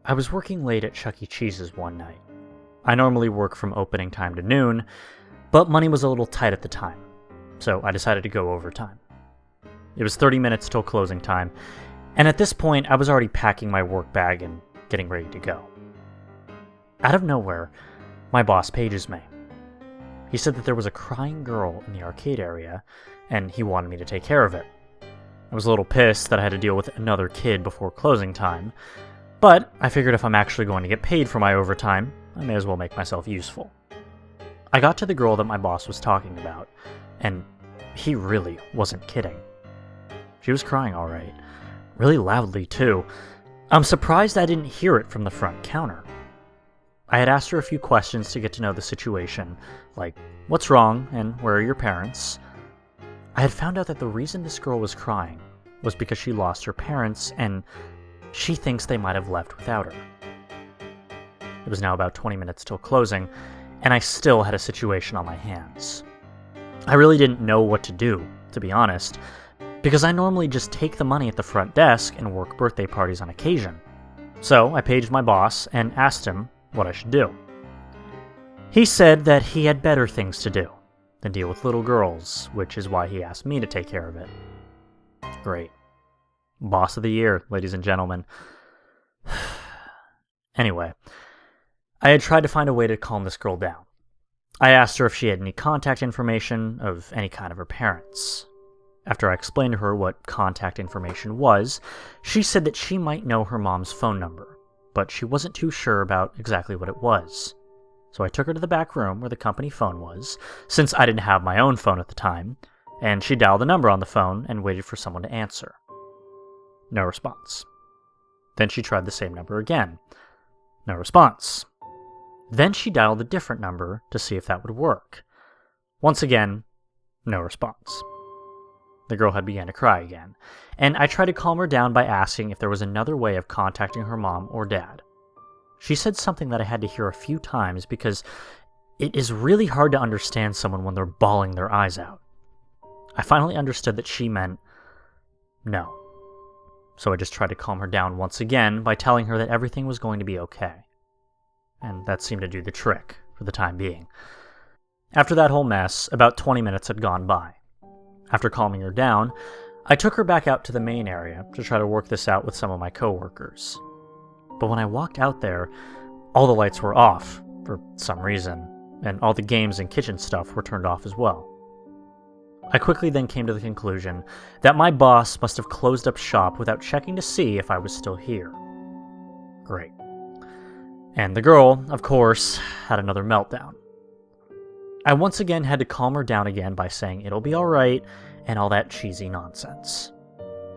I was working late at Chuck E. Cheese's one night. I normally work from opening time to noon, but money was a little tight at the time, so I decided to go overtime. It was 30 minutes till closing time, and at this point I was already packing my work bag and getting ready to go. Out of nowhere, my boss pages me. He said that there was a crying girl in the arcade area, and he wanted me to take care of it. I was a little pissed that I had to deal with another kid before closing time, but I figured if I'm actually going to get paid for my overtime, I may as well make myself useful. I got to the girl that my boss was talking about, and he really wasn't kidding. She was crying alright, really loudly too. I'm surprised I didn't hear it from the front counter. I had asked her a few questions to get to know the situation, like, what's wrong and where are your parents? I had found out that the reason this girl was crying was because she lost her parents and she thinks they might have left without her. It was now about 20 minutes till closing, and I still had a situation on my hands. I really didn't know what to do, to be honest, because I normally just take the money at the front desk and work birthday parties on occasion. So I paged my boss and asked him what I should do. He said that he had better things to do than deal with little girls, which is why he asked me to take care of it. Great. Boss of the year, ladies and gentlemen. Anyway, I had tried to find a way to calm this girl down. I asked her if she had any contact information of any kind of her parents. After I explained to her what contact information was, she said that she might know her mom's phone number, but she wasn't too sure about exactly what it was. So I took her to the back room where the company phone was, since I didn't have my own phone at the time, and she dialed the number on the phone and waited for someone to answer. No response. Then she tried the same number again. No response. Then she dialed a different number to see if that would work. Once again, no response. The girl had begun to cry again, and I tried to calm her down by asking if there was another way of contacting her mom or dad. She said something that I had to hear a few times because it is really hard to understand someone when they're bawling their eyes out. I finally understood that she meant no. So I just tried to calm her down once again by telling her that everything was going to be okay. And that seemed to do the trick for the time being. After that whole mess, about 20 minutes had gone by. After calming her down, I took her back out to the main area to try to work this out with some of my coworkers. But when I walked out there, all the lights were off for some reason, and all the games and kitchen stuff were turned off as well. I quickly then came to the conclusion that my boss must have closed up shop without checking to see if I was still here. Great. And the girl, of course, had another meltdown. I once again had to calm her down again by saying it'll be alright and all that cheesy nonsense.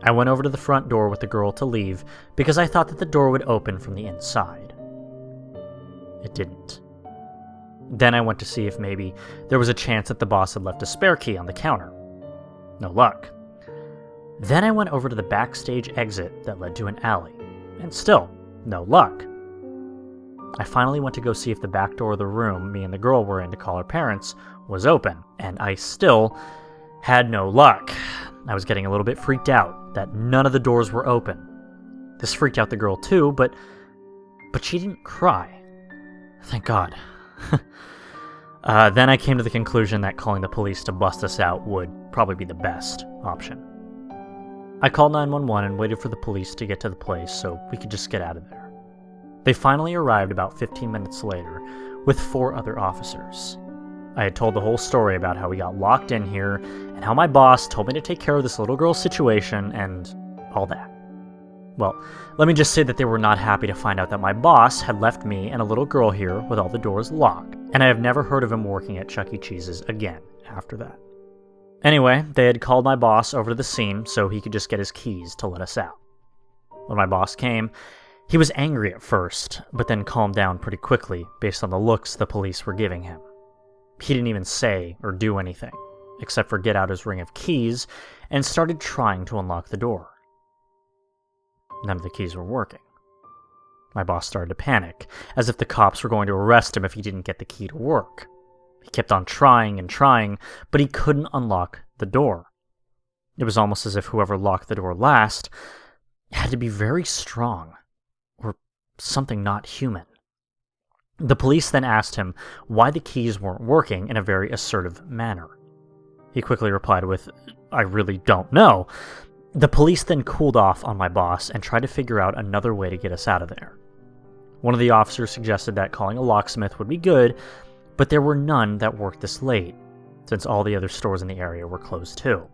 I went over to the front door with the girl to leave because I thought that the door would open from the inside. It didn't. Then I went to see if maybe there was a chance that the boss had left a spare key on the counter. No luck. Then I went over to the backstage exit that led to an alley, and still, no luck. I finally went to go see if the back door of the room me and the girl were in to call her parents was open, and I still had no luck. I was getting a little bit freaked out that none of the doors were open. This freaked out the girl too, but she didn't cry. Thank God. Then I came to the conclusion that calling the police to bust us out would probably be the best option. I called 911 and waited for the police to get to the place so we could just get out of there. They finally arrived about 15 minutes later with 4 other officers. I had told the whole story about how we got locked in here and how my boss told me to take care of this little girl's situation and all that. Well, let me just say that they were not happy to find out that my boss had left me and a little girl here with all the doors locked, and I have never heard of him working at Chuck E. Cheese's again after that. Anyway, they had called my boss over to the scene so he could just get his keys to let us out. When my boss came, he was angry at first, but then calmed down pretty quickly based on the looks the police were giving him. He didn't even say or do anything, except for get out his ring of keys and started trying to unlock the door. None of the keys were working. My boss started to panic, as if the cops were going to arrest him if he didn't get the key to work. He kept on trying and trying, but he couldn't unlock the door. It was almost as if whoever locked the door last had to be very strong, or something not human. The police then asked him why the keys weren't working in a very assertive manner. He quickly replied with, "I really don't know." The police then cooled off on my boss and tried to figure out another way to get us out of there. One of the officers suggested that calling a locksmith would be good, but there were none that worked this late, since all the other stores in the area were closed too.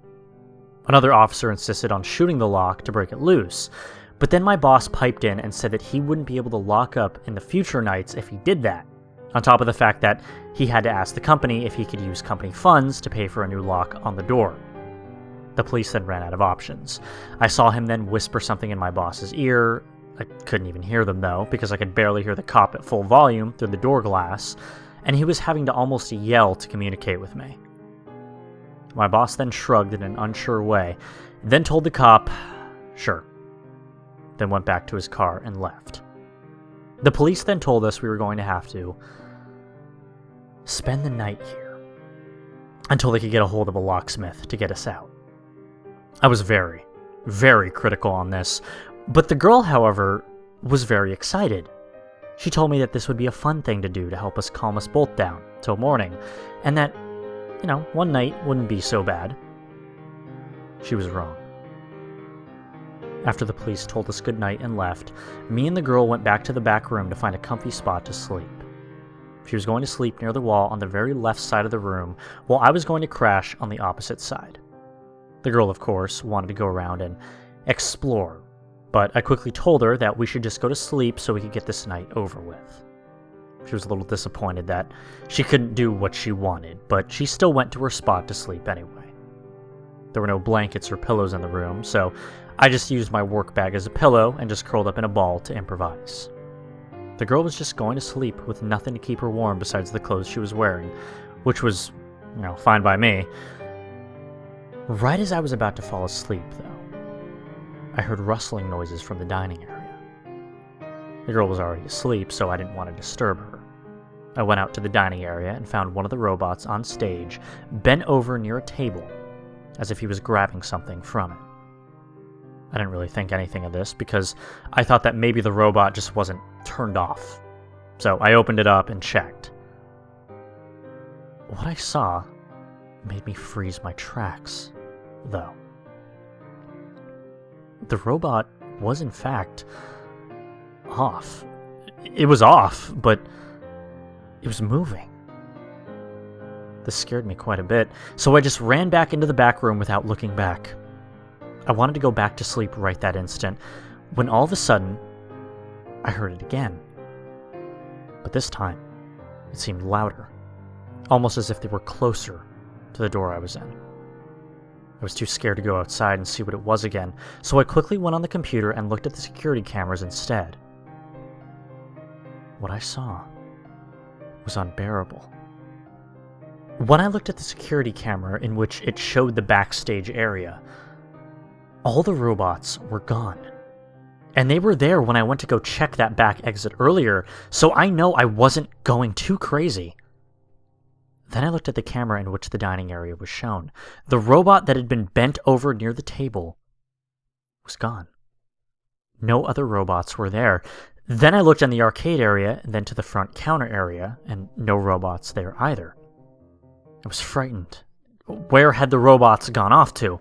Another officer insisted on shooting the lock to break it loose, but then my boss piped in and said that he wouldn't be able to lock up in the future nights if he did that, on top of the fact that he had to ask the company if he could use company funds to pay for a new lock on the door. The police then ran out of options. I saw him then whisper something in my boss's ear. I couldn't even hear them though, because I could barely hear the cop at full volume through the door glass, and he was having to almost yell to communicate with me. My boss then shrugged in an unsure way, then told the cop, "Sure," then went back to his car and left. The police then told us we were going to have to spend the night here until they could get a hold of a locksmith to get us out. I was very, very critical on this, but the girl, however, was very excited. She told me that this would be a fun thing to do to help us calm us both down till morning, and that, one night wouldn't be so bad. She was wrong. After the police told us goodnight and left, me and the girl went back to the back room to find a comfy spot to sleep. She was going to sleep near the wall on the very left side of the room, while I was going to crash on the opposite side. The girl, of course, wanted to go around and explore, but I quickly told her that we should just go to sleep so we could get this night over with. She was a little disappointed that she couldn't do what she wanted, but she still went to her spot to sleep anyway. There were no blankets or pillows in the room, so I just used my work bag as a pillow and just curled up in a ball to improvise. The girl was just going to sleep with nothing to keep her warm besides the clothes she was wearing, which was, fine by me. Right as I was about to fall asleep, though, I heard rustling noises from the dining area. The girl was already asleep, so I didn't want to disturb her. I went out to the dining area and found one of the robots on stage, bent over near a table, as if he was grabbing something from it. I didn't really think anything of this, because I thought that maybe the robot just wasn't turned off. So I opened it up and checked. What I saw made me freeze my tracks, though. The robot was in fact off. It was off, but it was moving. This scared me quite a bit, so I just ran back into the back room without looking back. I wanted to go back to sleep right that instant, when all of a sudden, I heard it again. But this time, it seemed louder, almost as if they were closer to the door I was in. I was too scared to go outside and see what it was again, so I quickly went on the computer and looked at the security cameras instead. What I saw was unbearable. When I looked at the security camera in which it showed the backstage area, all the robots were gone. And they were there when I went to go check that back exit earlier, so I know I wasn't going too crazy. Then I looked at the camera in which the dining area was shown. The robot that had been bent over near the table was gone. No other robots were there. Then I looked in the arcade area, and then to the front counter area, and no robots there either. I was frightened. Where had the robots gone off to?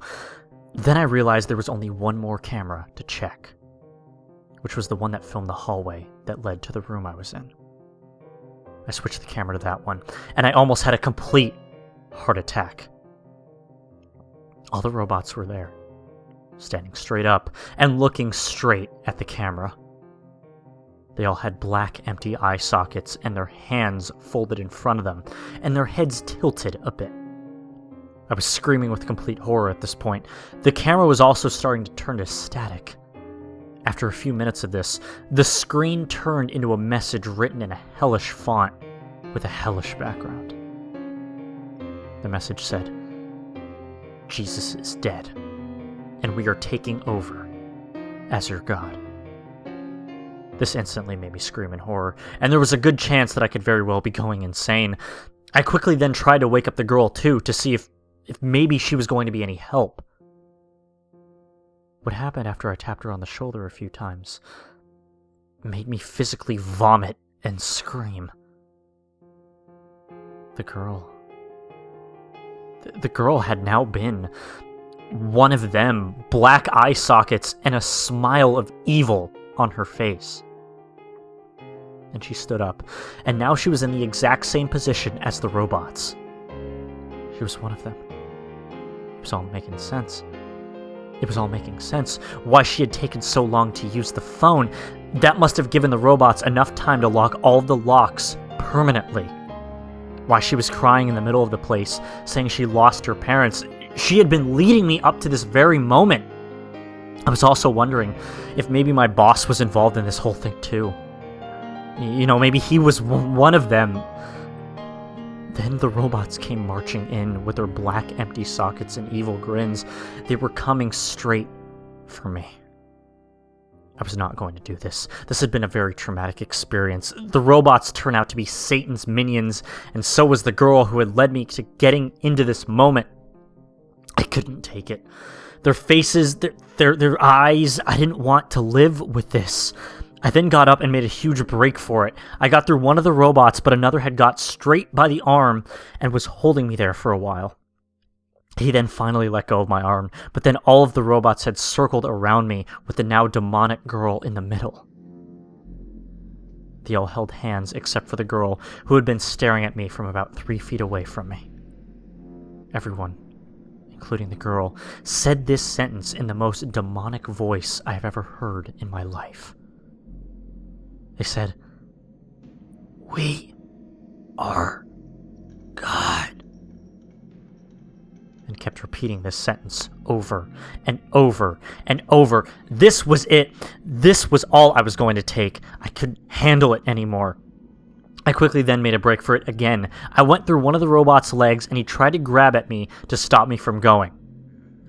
Then I realized there was only one more camera to check, which was the one that filmed the hallway that led to the room I was in. I switched the camera to that one, and I almost had a complete heart attack. All the robots were there, standing straight up and looking straight at the camera. They all had black, empty eye sockets and their hands folded in front of them, and their heads tilted a bit. I was screaming with complete horror at this point. The camera was also starting to turn to static. After a few minutes of this, the screen turned into a message written in a hellish font with a hellish background. The message said, "Jesus is dead, and we are taking over as your God." This instantly made me scream in horror, and there was a good chance that I could very well be going insane. I quickly then tried to wake up the girl too, to see if maybe she was going to be any help. What happened after I tapped her on the shoulder a few times made me physically vomit and scream. The girl had now been one of them, black eye sockets and a smile of evil on her face. And she stood up, and now she was in the exact same position as the robots. She was one of them. It was all making sense. It was all making sense. Why she had taken so long to use the phone. That must have given the robots enough time to lock all the locks permanently. Why she was crying in the middle of the place, saying she lost her parents. She had been leading me up to this very moment. I was also wondering if maybe my boss was involved in this whole thing too. You know, maybe he was one of them. Then the robots came marching in with their black empty sockets and evil grins. They were coming straight for me. I was not going to do this. This had been a very traumatic experience. The robots turned out to be Satan's minions, and so was the girl who had led me to getting into this moment. I couldn't take it. Their faces, their eyes, I didn't want to live with this. I then got up and made a huge break for it. I got through one of the robots, but another had got straight by the arm and was holding me there for a while. He then finally let go of my arm, but then all of the robots had circled around me with the now demonic girl in the middle. They all held hands except for the girl who had been staring at me from about 3 feet away from me. Everyone, including the girl, said this sentence in the most demonic voice I have ever heard in my life. They said, "We are God," and kept repeating this sentence over and over and over. This was it. This was all I was going to take. I couldn't handle it anymore. I quickly then made a break for it again. I went through one of the robot's legs, and he tried to grab at me to stop me from going.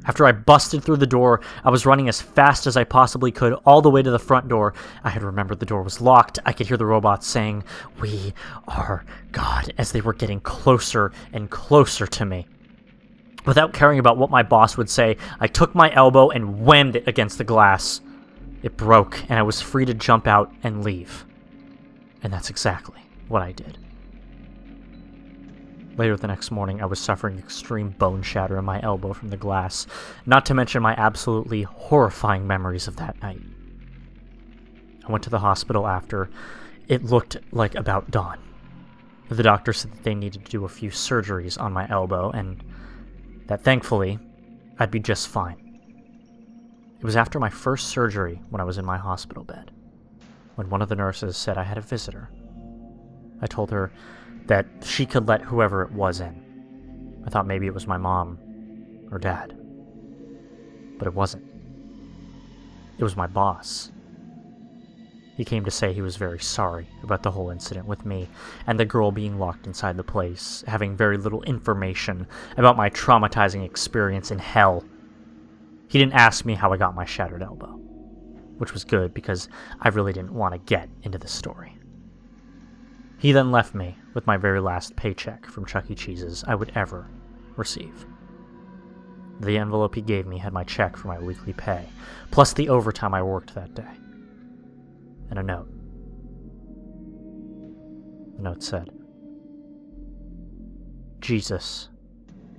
After I busted through the door, I was running as fast as I possibly could all the way to the front door. I had remembered the door was locked. I could hear the robots saying, "We are God," as they were getting closer and closer to me. Without caring about what my boss would say, I took my elbow and whammed it against the glass. It broke, and I was free to jump out and leave. And that's exactly what I did. Later the next morning, I was suffering extreme bone shatter in my elbow from the glass, not to mention my absolutely horrifying memories of that night. I went to the hospital after. It looked like about dawn. The doctor said that they needed to do a few surgeries on my elbow, and that thankfully, I'd be just fine. It was after my first surgery when I was in my hospital bed, when one of the nurses said I had a visitor. I told her that she could let whoever it was in. I thought maybe it was my mom or dad. But it wasn't. It was my boss. He came to say he was very sorry about the whole incident with me and the girl being locked inside the place, having very little information about my traumatizing experience in hell. He didn't ask me how I got my shattered elbow, which was good because I really didn't want to get into the story. He then left me with my very last paycheck from Chuck E. Cheese's I would ever receive. The envelope he gave me had my check for my weekly pay, plus the overtime I worked that day. And a note. The note said, "Jesus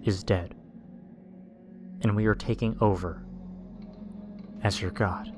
is dead, and we are taking over as your God."